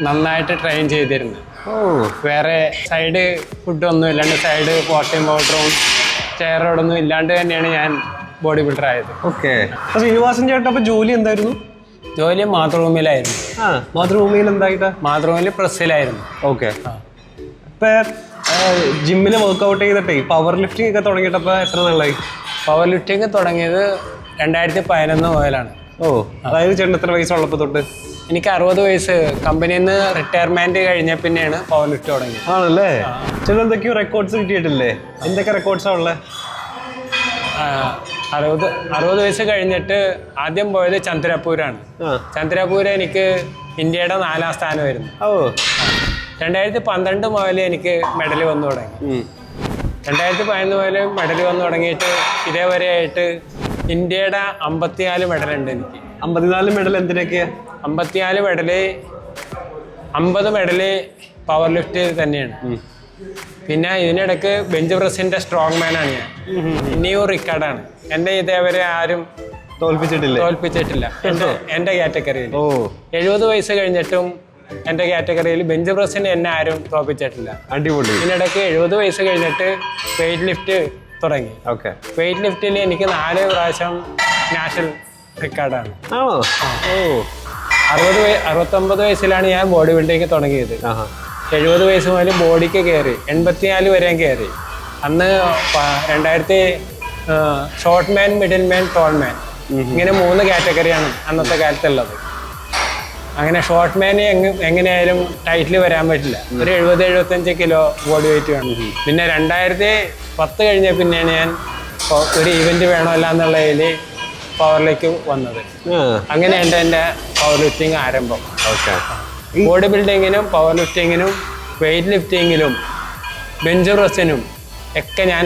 നന്നായിട്ട് ട്രെയിൻ ചെയ്തിരുന്നു. വേറെ സൈഡ് ഫുഡൊന്നും ഇല്ലാണ്ട് സൈഡ് പ്രോട്ടീൻ പൗഡറും സ്റ്റെറോയിഡൊന്നും ഇല്ലാണ്ട് തന്നെയാണ് ഞാൻ ബോഡി ബിൽഡർ ആയത്. ഓക്കെ. ശ്രീനിവാസൻ ചേട്ടൻ അപ്പൊ ജോലി എന്തായിരുന്നു? ജോലി മാതൃഭൂമിയിലായിരുന്നു. മാതൃഭൂമിയിൽ എന്തായിട്ടാ? മാതൃഭൂമിയിൽ പ്രസ്സിലായിരുന്നു. ഓക്കെ. ഇപ്പൊ ജിമ്മിൽ വർക്ക്ഔട്ട് ചെയ്തിട്ടേ പവർ ലിഫ്റ്റിംഗ് ഒക്കെ തുടങ്ങിയിട്ടപ്പോ എത്ര നാളായി? പവർ ലിഫ്റ്റിംഗ് തുടങ്ങിയത് 2011 മുതലാണ്. അതായത് ചേട്ടൻ എത്ര വയസ്സുള്ളപ്പോ തൊട്ട്? എനിക്ക് 60 വയസ്സ് കമ്പനിയിൽ നിന്ന് റിട്ടയർമെന്റ് കഴിഞ്ഞ പിന്നെയാണ് പവർ ലിഫ്റ്റ് തുടങ്ങിയത്. ആണല്ലേ? ചേട്ടൻ എന്തൊക്കെയോ റെക്കോർഡ്സ് കിട്ടിയിട്ടില്ലേ? എന്തൊക്കെ റെക്കോർഡ്സാ ഉള്ളത്? 60 വയസ്സ് കഴിഞ്ഞിട്ട് ആദ്യം പോയത് ചന്ദ്രപൂരാണ്. ചന്ദ്രപൂര് എനിക്ക് ഇന്ത്യയുടെ 4ാം സ്ഥാനമായിരുന്നു. 2012 മുതൽ എനിക്ക് മെഡൽ വന്നു തുടങ്ങി. 2011 മുതൽ മെഡൽ വന്നു തുടങ്ങിയിട്ട് ഇതേവരെ ആയിട്ട് ഇന്ത്യയുടെ 54 മെഡലുണ്ട് എനിക്ക്. 54 മെഡൽ എന്തിനൊക്കെയാ? 54 മെഡല്, 50 മെഡല് പവർ ലിഫ്റ്റ് തന്നെയാണ്. പിന്നെ ഇതിനിടയ്ക്ക് ബെഞ്ച് പ്രസിന്റെ സ്ട്രോങ് മാനാണ് ഞാൻ. ന്യൂ റിക്കാർഡാണ്. എന്നെ ഇതേവരെ ആരും തോൽപ്പിച്ചിട്ടില്ല എന്റെ കാറ്റഗറിയിൽ. 70 വയസ്സ് കഴിഞ്ഞിട്ടും എന്റെ കാറ്റഗറിയിൽ ബെഞ്ച് പ്രസിന് എന്നെ ആരും തോൽപ്പിച്ചിട്ടില്ല. അടിപൊളി. ഇതിനിടയ്ക്ക് 70 വയസ്സ് കഴിഞ്ഞിട്ട് വെയിറ്റ് ലിഫ്റ്റ് തുടങ്ങി. വെയിറ്റ് ലിഫ്റ്റിൽ എനിക്ക് 4 പ്രാവശ്യം നാഷണൽ റിക്കാർഡാണ്. 69 വയസ്സിലാണ് ഞാൻ ബോഡി ബിൽഡിങ് തുടങ്ങിയത്. 70 വയസ്സ് മുതൽ ബോഡിക്ക് കയറി 84 വരെയും കയറി. അന്ന് 2000 ഷോർട്ട് മാൻ, മിഡിൽ മാൻ, ടോൾ മാൻ, ഇങ്ങനെ 3 കാറ്റഗറിയാണ് അന്നത്തെ കാലത്തുള്ളത്. അങ്ങനെ ഷോർട്ട് മാന് എങ്ങനെയായാലും ടൈറ്റിൽ വരാൻ പറ്റില്ല. ഒരു 70-75 കിലോ ബോഡി വെയിറ്റ് വേണം. പിന്നെ 2010 കഴിഞ്ഞ പിന്നെയാണ് ഞാൻ ഒരു ഈവന്റ് വേണമല്ല എന്നുള്ളതിൽ പവറിലേക്ക് വന്നത്. അങ്ങനെയുണ്ട് എൻ്റെ പവർ ലിഫ്റ്റിംഗ് ആരംഭം. ബോഡി ബിൽഡിങ്ങിനും പവർ ലിഫ്റ്റിങ്ങിനും വെയിറ്റ് ലിഫ്റ്റിങ്ങിലും ബെഞ്ച് പ്രസ്സിനും ഒക്കെ ഞാൻ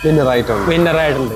വിന്നറായിട്ടുണ്ട്.